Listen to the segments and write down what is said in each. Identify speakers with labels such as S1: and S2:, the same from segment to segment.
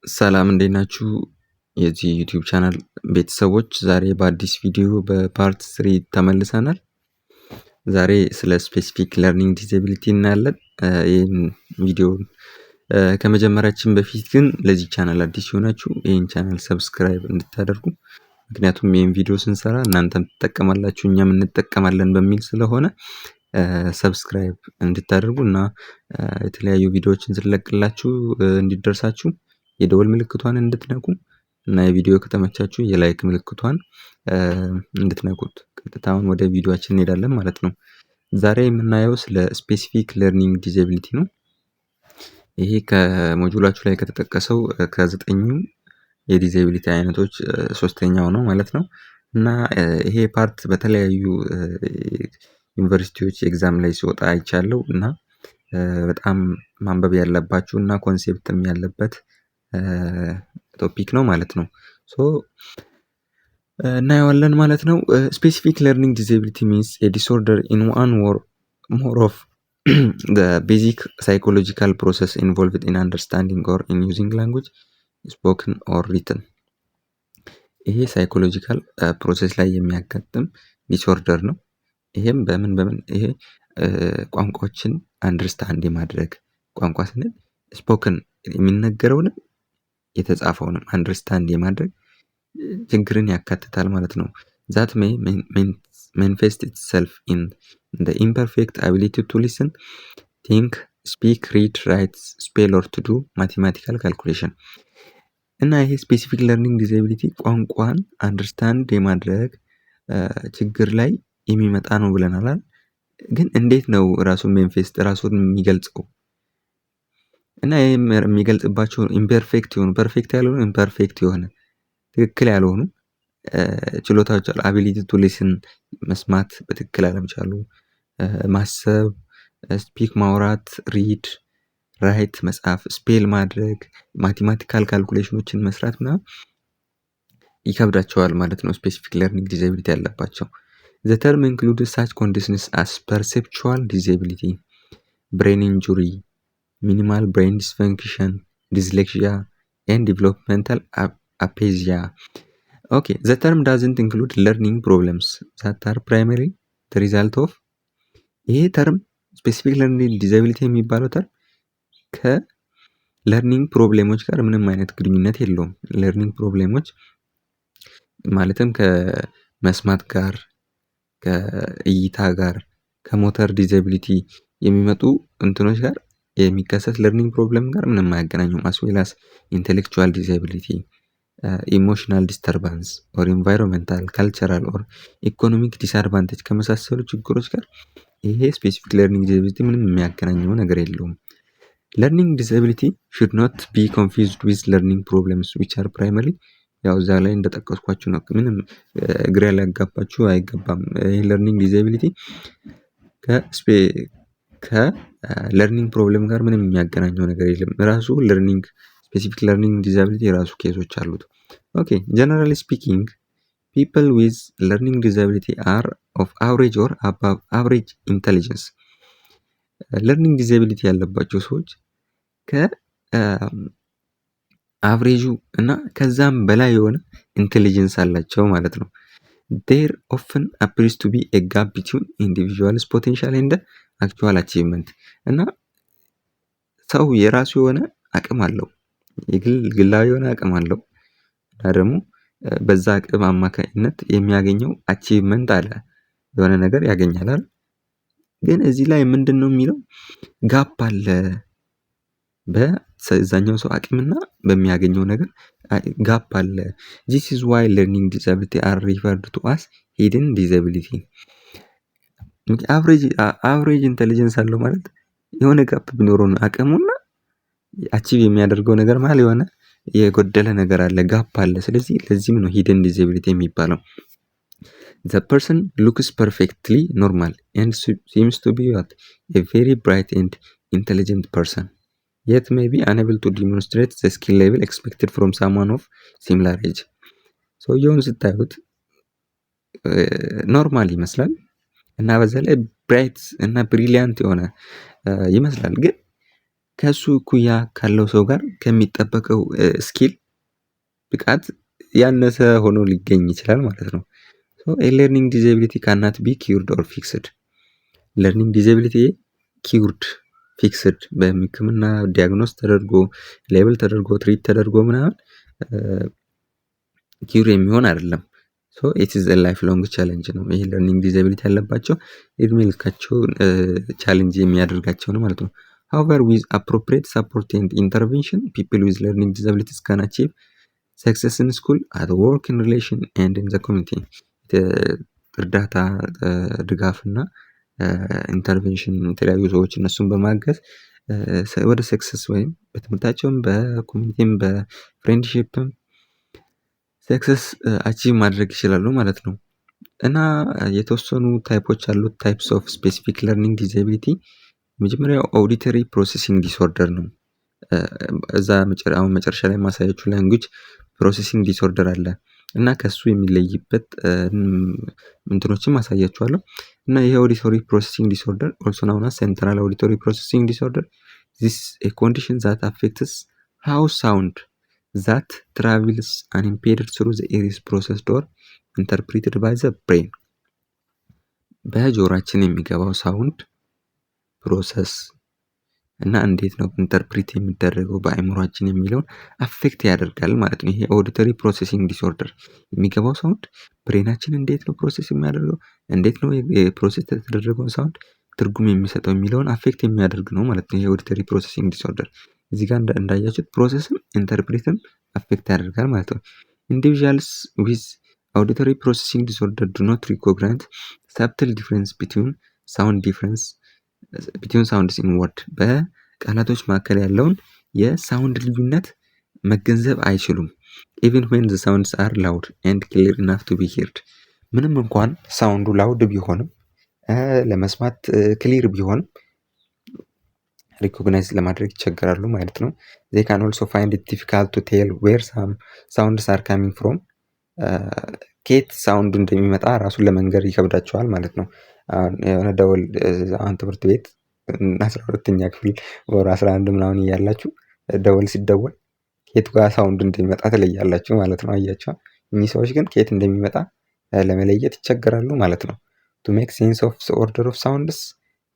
S1: ሰላም እንዴት ናችሁ? የዚህ ዩቲዩብ ቻናል ቤተሰቦች ዛሬ በአዲስ ቪዲዮ በፓርት 3 ተመልሰናል። ዛሬ ስለ ስፔሲፊክ ለርኒንግ ዲዛቢሊቲ እናያለን። ይህን ቪዲዮ ከመጀመራችን በፊት ግን ለዚህ ቻናል አዲስ ሆናችሁ ይህን ቻናል ሰብስክራይብ እንድታደርጉ፣ ምክንያቱም ይህን ቪዲዮ ስንሰራ እናንተም ትጠቀማላችሁ እኛም እንጠቀማለን በሚል ስለሆነ ሰብስክራይብ እንድታደርጉ እና የተለያዩ ቪዲዮዎችን ስለቅላችሁ እንዲደርሳችሁ የደወል ምልክቷን እንድትነኩ እና የቪዲዮ ከተመቻችሁ የላይክ ምልክቷን እንድትነኩት። ቀጥታውን ወደ ቪዲዮአችን እንሄዳለን ማለት ነው። ዛሬ የምናየው ስለ ስፔሲፊክ ለርኒንግ ዲዛቢሊቲ ነው። ይሄ ከሞጁላችሁ ላይ ከተጠቀሰው ከ9ኙ የዲዛቢሊቲ አይነቶች ሶስተኛው ነው ማለት ነው። እና ይሄ ፓርት በተለያዩ ዩኒቨርሲቲዎች ኤግዛም ላይ ሲወጣ አይቻለሁ እና በጣም ማንበብ ያለባችሁ እና ኮንሴፕትም ያለበት ቶፒክ ነው ማለት ነው። እናየዋለን ማለት ነው። ስፔሲፊክ ለርኒንግ ዲዛቢሊቲ ሚንስ ኤ ዲስኦርደር ኢን ዋን ኦር ሞር ኦፍ the basic psychological process involved in understanding or in using language, spoken or written. ይሄ ሳይኮሎጂካል ፕሮሰስ ላይ የሚያጋጥም ዲስኦርደር ነው። ይሄም በምን ይሄ ቋንቋዎችን አንደርስታንድ የማድረግ ቋንቋ ስንል ስፖክን የሚነገረውንም የተጻፈውንም አንደርስታንድ የማድረግ ችግርን ያካትታል ማለት ነው። that may manifest itself in the imperfect ability to listen, think, speak, read, write, spell or to do mathematical calculation. እና ይሄ ስፔሲፊክ ለርኒንግ ዲዛቢሊቲ ቋንቋን አንደርስታንድ የማድረግ ችግር ላይ የሚመጣ ነው ብለናል። ግን እንዴት ነው ራሱን ራሱን የሚገልጸው? እና ይሄ የሚገልጽባቸው ኢምፐርፌክት የሆኑ ፐርፌክት ያልሆኑ ኢምፐርፌክት የሆነ ትክክል ያልሆኑ ችሎታዎች አሉ። አቢሊቲ ቱ ሊስን መስማት በትክክል አለመቻሉ፣ ማሰብ፣ ስፒክ ማውራት፣ ሪድ ራይት መጻፍ፣ ስፔል ማድረግ፣ ማቴማቲካል ካልኩሌሽኖችን መስራት ምናምን ይከብዳቸዋል ማለት ነው ስፔሲፊክ ለርኒንግ ዲዛቢሊቲ ያለባቸው። the term includes such conditions as perceptual disability, brain injury, minimal brain dysfunction, dyslexia and developmental aphasia. Okay, the term doesn't include learning problems that are primarily the result of ይሄ ተርም ስፔሲፊክ ለርኒንግ ዲዛቢሊቲ የሚባለው ተርም ከለርኒንግ ፕሮብሌሞች ጋር ምንም አይነት ግንኙነት የለውም። ለርኒንግ ፕሮብሌሞች ማለትም ከመስማት ጋር፣ ከእይታ ጋር፣ ከሞተር ዲዛቢሊቲ የሚመጡ እንትኖች ጋር የሚከሰት ለርኒንግ ፕሮብሌም ጋር ምንም አያገናኙም። as well as intellectual disability, ኢሞሽናል ዲስተርባንስ ኦር ኢንቫይሮንመንታል ካልቸራል ኦር ኢኮኖሚክ ዲስአድቫንቴጅ ከመሳሰሉ ችግሮች ጋር ይሄ ስፔሲፊክ ለርኒንግ ዲዛቢሊቲ ምንም የሚያገናኘው ነገር የለውም። ለርኒንግ ዲዛቢሊቲ should not be confused with learning problems which are primarily ያው እዛ ላይ እንደጠቀስኳችሁ ነው። ምንም ግራ ሊያጋባችሁ አይገባም። ይሄ ለርኒንግ ዲዛቢሊቲ ከለርኒንግ ፕሮብሌም ጋር ምንም የሚያገናኘው ነገር የለም። ራሱ ለርኒንግ ስፔሲፊክ ለርኒንግ ዲዛቢሊቲ የራሱ ኬሶች አሉት። ኦኬ ጀነራሊ ስፒኪንግ people with learning disability are of average or above average intelligence. learning disability ያለባቸው ሰዎች ከአቨሬጁ እና ከዛም በላይ የሆነ ኢንቴሊጀንስ አላቸው ማለት ነው። there often appears to be a gap between individual's potential and actual achievement. እና ሰው የራሱ የሆነ አቅም አለው፣ ግላዊ የሆነ አቅም አለው እና ደግሞ በዛ አቅም አማካኝነት የሚያገኘው አቺቭመንት አለ፣ የሆነ ነገር ያገኛል። ግን እዚህ ላይ ምንድነው የሚለው ጋፕ አለ በዛኛው ሰው አቅምና በሚያገኘው ነገር ጋፕ አለ። this is why learning disability are referred to as hidden disability. አቨሬጅ ኢንተሊጀንስ አለው ማለት የሆነ ጋፕ ቢኖረው አቅሙና አቺቭ የሚያደርገው ነገር ማለት የሆነ የጎደለ ነገር አለ፣ ጋፕ አለ። ስለዚህ ለዚህም ነው ሂደን ዲዛቢሊቲ የሚባለው። the person looks perfectly normal and seems to be a very bright and intelligent person, yet may be unable to demonstrate the skill level expected from someone of similar age. ሰውየውን ስታዩት ኖርማል ይመስላል እና በዛ ላይ ብራይት እና ብሪሊያንት የሆነ ይመስላል። ግን ከሱ እኩያ ካለው ሰው ጋር ከሚጠበቀው ስኪል ብቃት ያነሰ ሆኖ ሊገኝ ይችላል ማለት ነው። ለርኒንግ ዲዛቢሊቲ ካናት ቢ ኪውርድ ኦር ፊክስድ። ለርኒንግ ዲዛቢሊቲ ኪውርድ ፊክስድ በህክምና ዲያግኖስ ተደርጎ ሌብል ተደርጎ ትሪት ተደርጎ ምናምን ኪውር የሚሆን አይደለም። ኢት ኢዝ ላይፍ ሎንግ ቻሌንጅ ነው። ይሄ ለርኒንግ ዲዛቢሊቲ ያለባቸው እድሜ ልካቸውን ቻሌንጅ የሚያደርጋቸው ነው ማለት ነው። however with appropriate support and intervention people with learning disabilities can achieve success in school, at work, in relation and in the community. እርዳታ ድጋፍና ኢንተርቬንሽን የተለያዩ ሰዎች እነሱን በማገዝ ወደ ሰክሰስ ወይም በትምህርታቸውም በኮሚኒቲም በፍሬንድሺፕም ሰክሰስ አቺቭ ማድረግ ይችላሉ ማለት ነው። እና የተወሰኑ ታይፖች አሉት። ታይፕስ ኦፍ ስፔሲፊክ ለርኒንግ ዲዛቢሊቲ መጀመሪያው ኦዲተሪ ፕሮሰሲንግ ዲስኦርደር ነው። እዛ አሁን መጨረሻ ላይ ማሳያችሁ ላንጉጅ ፕሮሰሲንግ ዲስኦርደር አለ እና ከሱ የሚለይበት እንትኖችም አሳያችኋለሁ። እና ይሄ ኦዲቶሪ ፕሮሰሲንግ ዲስኦርደር ኦልሶ ናውን አስ ሴንትራል ኦዲቶሪ ፕሮሰሲንግ ዲስኦርደር this a condition that affects how sound that travels unimpeded through the ears processed or interpreted by the brain. በጆሮአችን የሚገባው ሳውንድ ፕሮሰስ እና እንዴት ነው ኢንተርፕሪት የሚደረገው በአእምሯችን የሚለውን አፌክት ያደርጋል ማለት ነው። ይሄ ኦዲተሪ ፕሮሰሲንግ ዲስኦርደር የሚገባው ሳውንድ ብሬናችን እንዴት ነው ፕሮሰስ የሚያደርገው፣ እንዴት ነው የፕሮሰስ የተደረገውን ሳውንድ ትርጉም የሚሰጠው የሚለውን አፌክት የሚያደርግ ነው ማለት ነው። ይሄ ኦዲተሪ ፕሮሰሲንግ ዲስኦርደር እዚህ ጋር እንዳያችሁት ፕሮሰስም ኢንተርፕሪትም አፌክት ያደርጋል ማለት ነው። ኢንዲቪዥዋልስ ዊዝ ኦዲተሪ ፕሮሰሲንግ ዲስኦርደር ዱ ኖት ሪኮግናይዝ ሰብትል ዲፍረንስ ቢትዊን ሳውንድስ ኢን ወርድ በቃላቶች መካከል ያለውን የሳውንድ ልዩነት መገንዘብ አይችሉም። ኢቨን ዌን ዘ ሳውንድስ አር ላውድ ኤንድ ክሊር ኢናፍ ቱ ቢ ሄርድ ምንም እንኳን ሳውንዱ ላውድ ቢሆንም ለመስማት ክሊር ቢሆንም ሪኮግናይዝ ለማድረግ ይቸገራሉ ማለት ነው። they can also find it difficult to tell where some sounds are coming from ከየት ሳውንድ እንደሚመጣ ራሱን ለመንገር ይከብዳቸዋል ማለት ነው። የሆነ ደወል አሁን ትምህርት ቤት 12ኛ ክፍል ወር 11 ምናምን እያላችሁ ደወል ሲደወል ከየት ጋር ሳውንድ እንደሚመጣ ትለያላችሁ ማለት ነው። አያችሁ እኚህ ሰዎች ግን ከየት እንደሚመጣ ለመለየት ይቸገራሉ ማለት ነው። to make sense of the order of sounds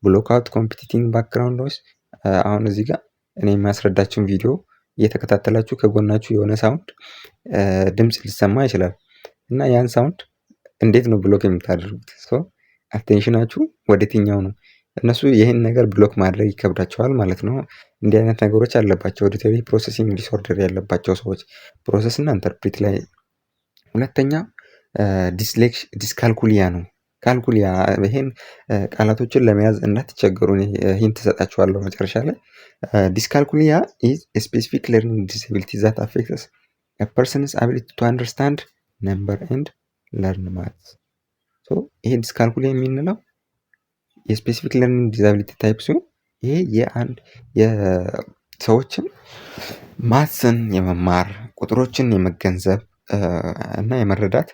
S1: block out competing background noise አሁን እዚህ ጋር እኔ የሚያስረዳችሁን ቪዲዮ እየተከታተላችሁ ከጎናችሁ የሆነ ሳውንድ ድምጽ ሊሰማ ይችላል እና ያን ሳውንድ እንዴት ነው ብሎክ የምታደርጉት? አቴንሽናችሁ ወደየትኛው ነው? እነሱ ይህን ነገር ብሎክ ማድረግ ይከብዳቸዋል ማለት ነው። እንዲህ አይነት ነገሮች አለባቸው ኦዲተሪ ፕሮሰሲንግ ዲስኦርደር ያለባቸው ሰዎች ፕሮሰስ እና ኢንተርፕሪት ላይ። ሁለተኛ ዲስካልኩሊያ ነው። ካልኩሊያ ይሄን ቃላቶችን ለመያዝ እንዳትቸገሩ ሂንት እሰጣችኋለሁ መጨረሻ ላይ። ዲስካልኩሊያ ኢዝ ስፔሲፊክ ለርኒንግ ዲስኤቢሊቲ ዛት አፌክትስ a person's ability to understand number and learn maths. ይሄ ዲስካልኩሊያ የምንለው የስፔሲፊክ ለርኒንግ ዲዛቢሊቲ ታይፕ ሲሆን ይሄ የሰዎችን ማትስን የመማር ቁጥሮችን የመገንዘብ እና የመረዳት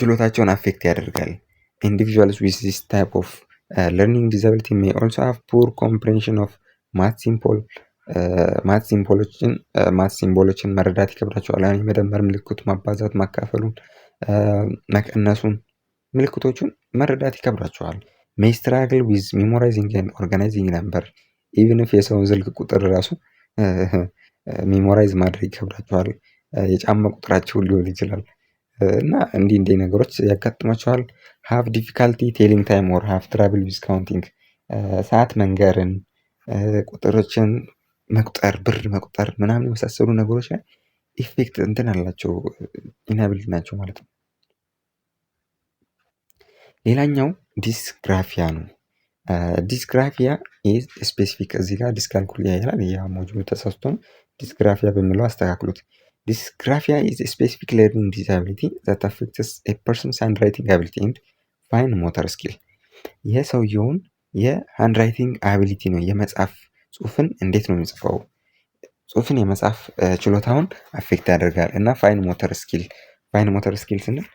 S1: ችሎታቸውን አፌክት ያደርጋል። ኢንዲቪዥዋልስ ዊዝ ዚስ ታይፕ ኦፍ ለርኒንግ ዲዛቢሊቲ ሜይ ኦልሶ ሃቭ ፑር ኮምፕሬንሽን ኦፍ ማት ሲምቦሎችን መረዳት ይከብዳቸዋል። የመደመር ምልክት፣ ማባዛት፣ ማካፈሉን፣ መቀነሱን ምልክቶቹን መረዳት ይከብዳቸዋል። ሜይ ስትራግል ዊዝ ሜሞራይዚንግ ኤንድ ኦርጋናይዚንግ ነምበር ኢቭን ኢፍ የሰውን ስልክ ቁጥር ራሱ ሜሞራይዝ ማድረግ ይከብዳቸዋል። የጫማ ቁጥራቸውን ሊሆን ይችላል እና እንዲህ ነገሮች ያጋጥማቸዋል። ሃቭ ዲፊካልቲ ቴሊንግ ታይም ኦር ሃቭ ትራብል ዊዝ ካውንቲንግ ሰዓት መንገርን፣ ቁጥሮችን መቁጠር፣ ብር መቁጠር ምናምን የመሳሰሉ ነገሮች ላይ ኢፌክት እንትን አላቸው፣ ኢናብል ናቸው ማለት ነው። ሌላኛው ዲስግራፊያ ነው። ዲስግራፊያ ኢዝ ስፔሲፊክ እዚህ ጋር ዲስካልኩሊያ ይላል። ያ ሞጁሉ ተሳስቶ ነው። ዲስግራፊያ በሚለው አስተካክሉት። ዲስግራፊያ ኢዝ ስፔሲፊክ ለርኒንግ ዲዛቢሊቲ ዛት አፌክትስ ኤ ፐርሰንስ ሃንድራይቲንግ አቢሊቲ ኤንድ ፋይን ሞተር ስኪል። የሰውየውን የሃንድራይቲንግ አቢሊቲ ነው፣ የመጻፍ ጽሁፍን እንዴት ነው የሚጽፈው፣ ጽሁፍን የመጻፍ ችሎታውን አፌክት ያደርጋል። እና ፋይን ሞተር ስኪል ስንል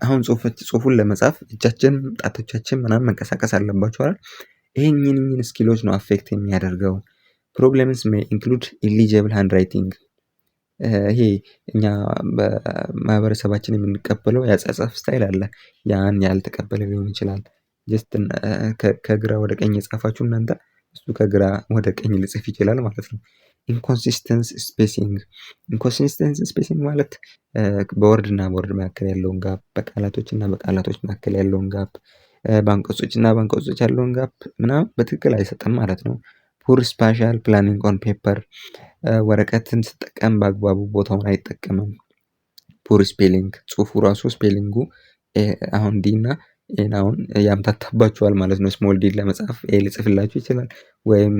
S1: አሁን ጽሁፉን ለመጻፍ እጃችን ጣቶቻችን ምናምን መንቀሳቀስ አለባቸው አይደል? ይሄንን ስኪሎች ነው አፌክት የሚያደርገው። ፕሮብለምስ ሜይ ኢንክሉድ ኢሊጂብል ሃንድ ራይቲንግ። ይሄ እኛ በማህበረሰባችን የምንቀበለው የአጻጻፍ ስታይል አለ። ያን ያልተቀበለ ሊሆን ይችላል። ጀስት ከግራ ወደ ቀኝ የጻፋችሁ እናንተ እሱ ከግራ ወደ ቀኝ ሊጽፍ ይችላል ማለት ነው። ኢንኮንሲስተንስ ስፔሲንግ። ኢንኮንሲስተንስ ስፔሲንግ ማለት በወርድ እና በወርድ መካከል ያለውን ጋፕ፣ በቃላቶች እና በቃላቶች መካከል ያለውን ጋፕ፣ በአንቀጾች እና በአንቀጾች ያለውን ጋፕ ምናምን በትክክል አይሰጥም ማለት ነው። ፑር ስፓሻል ፕላኒንግ ኦን ፔፐር። ወረቀትን ስጠቀም በአግባቡ ቦታውን አይጠቀምም። ፑር ስፔሊንግ። ጽሁፉ ራሱ ስፔሊንጉ አሁን ዲ እና ኤን አሁን ያምታታባችኋል ማለት ነው። ስሞል ዲ ለመጻፍ ኤ ሊጽፍላችሁ ይችላል፣ ወይም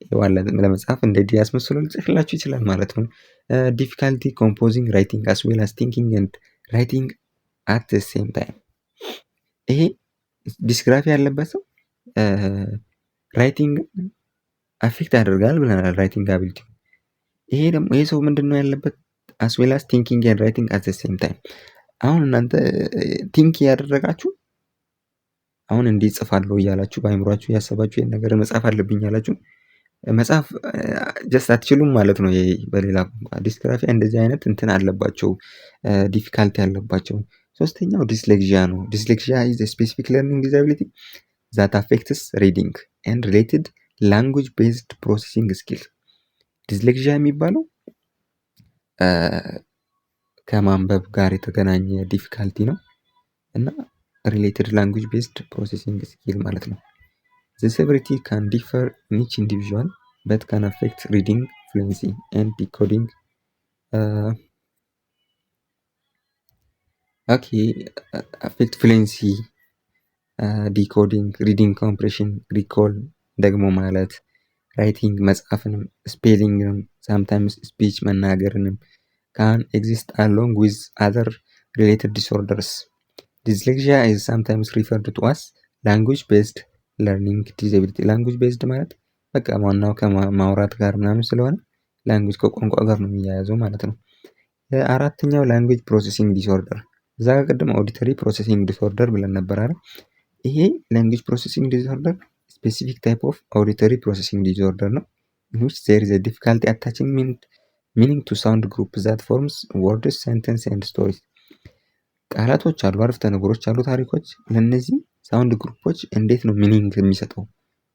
S1: ኤዋን ለመጻፍ እንደ ዲ ያስመስሎ ሊጽፍላችሁ ይችላል ማለት ነው። ዲፊካልቲ ኮምፖዚንግ ራይቲንግ አስ ዌል አስ ቲንኪንግ ኤንድ ራይቲንግ አት ዘ ሴም ታይም። ይሄ ዲስግራፊ ያለበት ሰው ራይቲንግ አፌክት ያደርጋል ብለናል፣ ራይቲንግ አቢሊቲ። ይሄ ደግሞ ይሄ ሰው ምንድነው ያለበት? አስ ዌል አስ ቲንኪንግ ኤንድ ራይቲንግ አት ዘ ሴም ታይም። አሁን እናንተ ቲንክ ያደረጋችሁ አሁን እንዲህ ጽፋለሁ እያላችሁ በአይምሯችሁ ያሰባችሁ ይሄን ነገር መጻፍ አለብኝ ያላችሁ መጻፍ ጀስት አትችሉም ማለት ነው። ይሄ በሌላ ቋንቋ ዲስግራፊያ እንደዚህ አይነት እንትን አለባቸው፣ ዲፊካልቲ አለባቸው። ሶስተኛው ዲስሌክዥያ ነው። ዲስሌክዥያ ኢዝ ኤ ስፔሲፊክ ለርኒንግ ዲዛቢሊቲ ዛት አፌክትስ ሪዲንግ ኤንድ ሪሌትድ ላንጉጅ ቤዝድ ፕሮሰሲንግ ስኪል። ዲስሌክዥያ የሚባለው ከማንበብ ጋር የተገናኘ ዲፊካልቲ ነው እና ሪሌትድ ላንጉጅ ቤዝድ ፕሮሰሲንግ ስኪል ማለት ነው። ዘ ሴቨሪቲ ካን ዲፈር ኢን ኢች ኢንዲቪዥዋል በት ካን አፌክት ሪዲንግ ፍሉዌንሲ ኤንድ ዲኮዲንግ። ኦኬ አፌክት ፍሉዌንሲ፣ ዲኮዲንግ፣ ሪዲንግ ኮምፕሬሽን፣ ሪኮል ደግሞ ማለት ራይቲንግ መጻፍንም፣ ስፔሊንግንም፣ ሳምታይምስ ስፒች መናገርንም ካን ኤግዚስት አሎንግ ዊዝ አዘር ሪሌትድ ዲስኦርደርስ። ዲስሌክዥያ ኢዝ ሳምታይምስ ሪፈርድ ቱ አስ ላንጉጅ ቤዝድ ለርኒንግ ዲዛቢሊቲ። ላንጉጅ ቤዝድ ማለት በቃ ዋናው ከማውራት ጋር ምናምን ስለሆነ ላንጉጅ ከቋንቋ ጋር ነው የሚያያዘው ማለት ነው። አራተኛው ላንጉጅ ፕሮሰሲንግ ዲስኦርደር። እዛ ጋር ቅድም ኦዲተሪ ፕሮሰሲንግ ዲስኦርደር ብለን ነበር አይደል? ይሄ ላንጉጅ ፕሮሰሲንግ ዲስኦርደር ስፔሲፊክ ታይፕ ኦፍ ኦዲተሪ ፕሮሰሲንግ ዲስኦርደር ነው in which there is a difficulty attaching meaning to sound group that forms words, sentence and stories። ቃላቶች አሉ፣ አረፍተ ነገሮች አሉ፣ ታሪኮች። ለነዚህ ሳውንድ ግሩፖች እንዴት ነው ሚኒንግ የሚሰጠው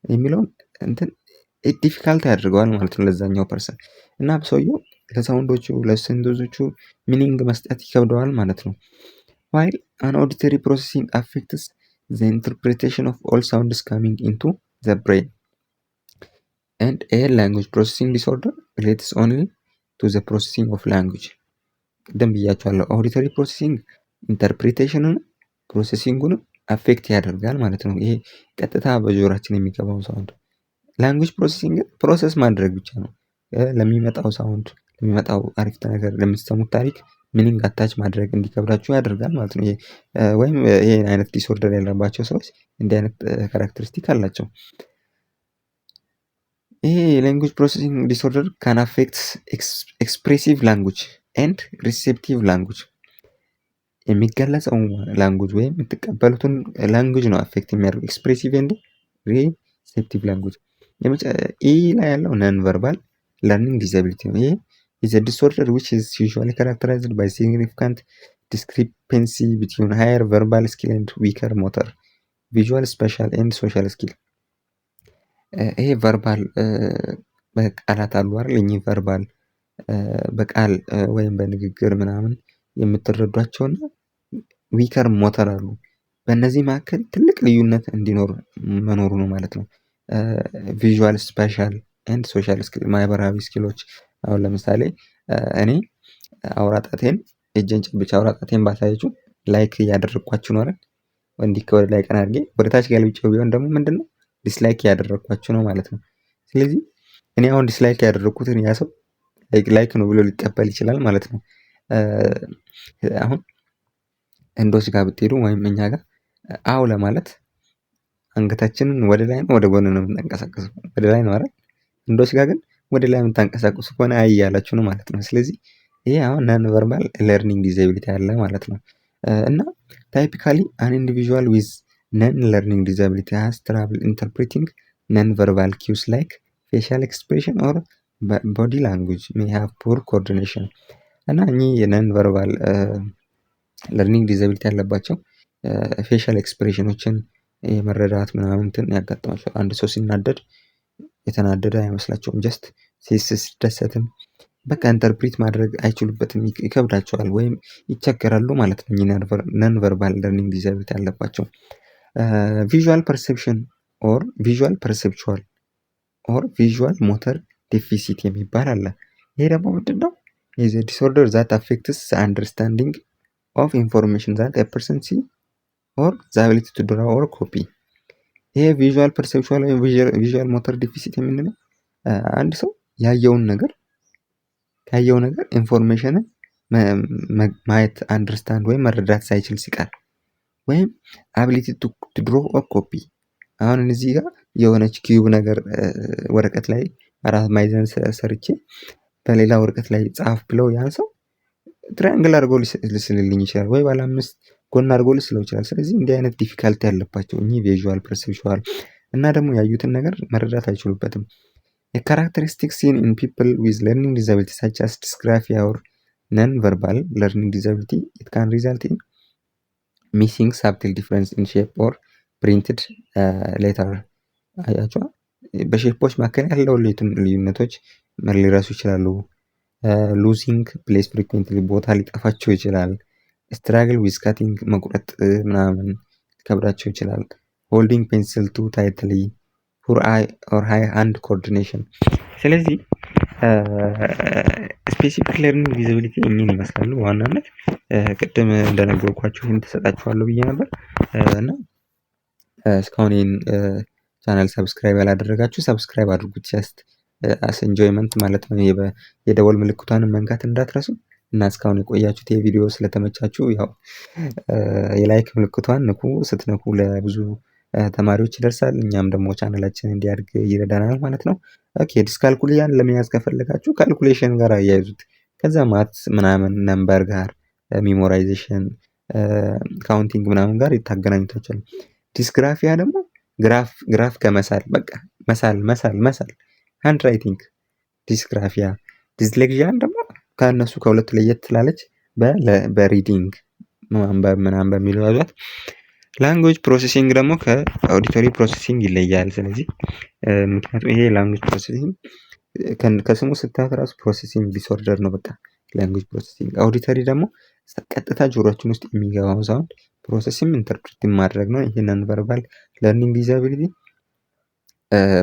S1: የሚለውን እንትን ዲፊካልቲ ያደርገዋል ማለት ነው ለዛኛው ፐርሰን። እና ሰውየው ለሳውንዶቹ ለሴንተንሶቹ ሚኒንግ መስጠት ይከብደዋል ማለት ነው። while an auditory processing affects the interpretation of all sounds coming into the brain and a language processing disorder relates only to the processing of language። ቅድም ብያቸዋለሁ። ኦዲተሪ ፕሮሰሲንግ ኢንተርፕሪቴሽኑን ፕሮሰሲንጉንም አፌክት ያደርጋል ማለት ነው። ይሄ ቀጥታ በጆሮአችን የሚገባው ሳውንድ። ላንጉጅ ፕሮሰሲንግ ፕሮሰስ ማድረግ ብቻ ነው። ለሚመጣው ሳውንድ፣ ለሚመጣው አረፍተ ነገር፣ ለምትሰሙት ታሪክ ሚኒንግ አታች ማድረግ እንዲከብዳችሁ ያደርጋል ማለት ነው። ወይም ይሄን አይነት ዲስኦርደር ያለባቸው ሰዎች እንዲህ አይነት ካራክተሪስቲክ አላቸው። ይሄ የላንጉጅ ፕሮሰሲንግ ዲስኦርደር ካን አፌክት ኤክስፕሬሲቭ ላንጉጅ ኤንድ ሪሴፕቲቭ ላንጉጅ። የሚገለጸው ላንጉጅ ወይም የምትቀበሉትን ላንጉጅ ነው አፌክት የሚያደርጉ። ኤክስፕሬሲቭ ኤንድ ሪሴፕቲቭ ላንጉጅ። ኢ ላይ ያለው ነን ቨርባል ለርኒንግ ዲዛቢሊቲ ነው። ይሄ is a disorder which is usually characterized by significant discrepancy between higher verbal skill and weaker motor, visual, spatial and social skill። ይሄ ቨርባል በቃላት አሉ አይደል? እኚህ ቨርባል በቃል ወይም በንግግር ምናምን የምትረዷቸውና ዊከር ሞተር አሉ። በእነዚህ መካከል ትልቅ ልዩነት እንዲኖር መኖሩ ነው ማለት ነው። ቪዥዋል፣ ስፓሻል ኤንድ ሶሻል ስኪል፣ ማህበራዊ ስኪሎች። አሁን ለምሳሌ እኔ አውራጣቴን እጄን ጨብጬ አውራጣቴን ባሳያችሁ ላይክ እያደረግኳችሁ ነው አይደል? እንዲህ ከወደ ላይ ቀና አድርጌ ወደ ታች ገልብጬው ቢሆን ደግሞ ምንድነው ዲስላይክ እያደረግኳችሁ ነው ማለት ነው። ስለዚህ እኔ አሁን ዲስላይክ ያደረግኩትን ያ ሰው ላይክ ነው ብሎ ሊቀበል ይችላል ማለት ነው። አሁን ህንዶች ጋር ብትሄዱ ወይም እኛ ጋር አው ለማለት አንገታችንን ወደ ላይ ነው ወደ ጎን ነው የምናንቀሳቀሰው? ወደ ላይ ነው አይደል? ህንዶች ጋር ግን ወደ ላይ የምታንቀሳቀሱ ከሆነ አይ እያላችሁ ነው ማለት ነው። ስለዚህ ይሄ አሁን ነን ቨርባል ለርኒንግ ዲዛቢሊቲ አለ ማለት ነው። እና ታይፒካሊ አን ኢንዲቪዥዋል ዊዝ ነን ለርኒንግ ዲዛቢሊቲ ሃዝ ትራብል ኢንተርፕሬቲንግ ነን ቨርባል ኪውስ ላይክ facial expression or body language may have poor coordination እና እኚህ የነን ቨርባል ለርኒንግ ዲዛቢሊቲ ያለባቸው ፌሻል ኤክስፕሬሽኖችን የመረዳት ምናምንትን ያጋጥማቸዋል። አንድ ሰው ሲናደድ የተናደደ አይመስላቸውም። ጀስት ሲደሰትም በቃ ኢንተርፕሪት ማድረግ አይችሉበትም፣ ይከብዳቸዋል ወይም ይቸገራሉ ማለት ነው። ነን ቨርባል ለርኒንግ ዲዛቢሊቲ ያለባቸው ቪዥዋል ፐርሴፕሽን ኦር ቪዥዋል ፐርሴፕቹዋል ኦር ቪዥዋል ሞተር ዴፊሲት የሚባል አለ። ይሄ ደግሞ ምንድን ነው? is a disorder that affects the understanding of information that a person see or the ability to draw or copy። ይሄ ቪዥዋል ፐርሴፕቹዋል ወይም ቪዥዋል ሞተር ዴፊሲት የምንለው አንድ ሰው ያየው ነገር ኢንፎርሜሽንን ማየት አንደርስታንድ ወይም መረዳት ሳይችል ሲቀር ወይም አቢሊቲ ቱ ድሮ ኦር ኮፒ። አሁን እዚህ ጋር የሆነች ኪዩብ ነገር ወረቀት ላይ አራት ማዕዘን ሰርቼ በሌላ ወረቀት ላይ ጻፍ ብለው ያን ሰው ትራያንግል አድርጎ ሊስልልኝ ይችላል፣ ወይ ባለ 5 ጎን አድርጎ ሊስለው ይችላል። ስለዚህ እንዲህ አይነት ዲፊካልቲ ያለባቸው እኚህ ቪዥዋል ፐርሴፕቹዋል እና ደግሞ ያዩትን ነገር መረዳት አይችሉበትም። የካራክተሪስቲክስ ሲን ኢን ፒፕል ዊዝ ለርኒንግ ዲዛቢሊቲ ሳች አስ ዲስግራፊያ ኦር ነን ቨርባል ለርኒንግ ዲዛቢሊቲ ኢት ካን ሪዛልት ኢን ሚሲንግ ሳብትል ዲፍረንስ ኢን ሼፕ ኦር ፕሪንትድ ሌተር። አያቸዋ በሼፖች መካከል ያለው ልዩነቶች ሊረሱ ይችላሉ። ሉዚንግ ፕሌስ ፍሪኩዌንትሊ ቦታ ሊጠፋቸው ይችላል። ስትራግል ዊዝ ካቲንግ መቁረጥ ምናምን ሊከብዳቸው ይችላል። ሆልዲንግ ፔንስል ቱ ታይትሊ ፑር አይ ኦር ሃይ ሃንድ ኮኦርዲኔሽን። ስለዚህ ስፔሲፊክ ለርኒንግ ዲዛቢሊቲ እኚህን ይመስላሉ በዋናነት። ቅድም እንደነገርኳችሁ ይህን ተሰጣችኋለሁ ብዬ ነበር እና እስካሁን ይህን ቻናል ሰብስክራይብ ያላደረጋችሁ ሰብስክራይብ አድርጉት። ጀስት አስ ኢንጆይመንት ማለት ነው። የደወል ምልክቷንም መንካት እንዳትረሱ እና እስካሁን የቆያችሁት የቪዲዮ ስለተመቻችሁ ያው የላይክ ምልክቷን ንኩ። ስትነኩ ለብዙ ተማሪዎች ይደርሳል፣ እኛም ደግሞ ቻናላችን እንዲያድግ ይረዳናል ማለት ነው። ኦኬ ዲስካልኩሊያን ለመያዝ ከፈለጋችሁ ካልኩሌሽን ጋር አያይዙት። ከዛ ማትስ ምናምን ነምበር ጋር ሜሞራይዜሽን ካውንቲንግ ምናምን ጋር ይታገናኙታችኋል። ዲስግራፊያ ደግሞ ግራፍ ከመሳል በቃ መሳል ሃንድ ራይቲንግ ዲስግራፊያ። ዲስሌክዥያን ደግሞ ከእነሱ ከሁለቱ ለየት ትላለች በሪዲንግ ማንበብ ምናምን በሚለው ያዟት። ላንጉዌጅ ፕሮሰሲንግ ደግሞ ከአውዲቶሪ ፕሮሰሲንግ ይለያል። ስለዚህ ምክንያቱም ይሄ ላንጉዌጅ ፕሮሰሲንግ ከስሙ ስታዩት ራሱ ፕሮሰሲንግ ዲስኦርደር ነው በቃ ላንጉዌጅ ፕሮሰሲንግ። አውዲተሪ ደግሞ ቀጥታ ጆሮችን ውስጥ የሚገባው ሳውንድ ፕሮሰሲንግ ኢንተርፕሬት ማድረግ ነው። ይሄ ነን ቨርባል ለርኒንግ ዲዛቢሊቲ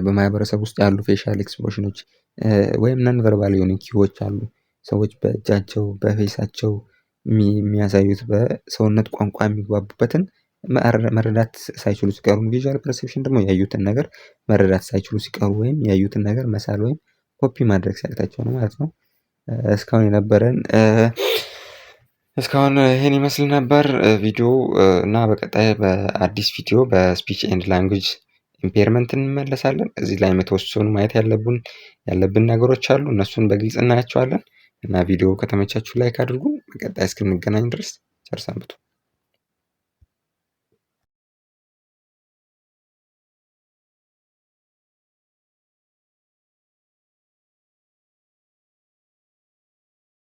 S1: በማህበረሰብ ውስጥ ያሉ ፌሻል ኤክስፕሬሽኖች ወይም ነን ቨርባል የሆኑ ኪዎች አሉ። ሰዎች በእጃቸው በፌሳቸው የሚያሳዩት በሰውነት ቋንቋ የሚግባቡበትን መረዳት ሳይችሉ ሲቀሩ፣ ቪዥዋል ፐርሴፕሽን ደግሞ ያዩትን ነገር መረዳት ሳይችሉ ሲቀሩ ወይም ያዩትን ነገር መሳል ወይም ኮፒ ማድረግ ሲያቅታቸው ነው ማለት ነው። እስካሁን ይሄን ይመስል ነበር ቪዲዮ እና በቀጣይ በአዲስ ቪዲዮ በስፒች ኤንድ ላንጉጅ ኢምፔርመንት እንመለሳለን። እዚህ ላይ የተወሰኑ ማየት ያለብን ነገሮች አሉ። እነሱን በግልጽ እናያቸዋለን እና ቪዲዮ ከተመቻችሁ ላይክ አድርጉ። በቀጣይ እስክንገናኝ ድረስ ቸር ሰንብቱ።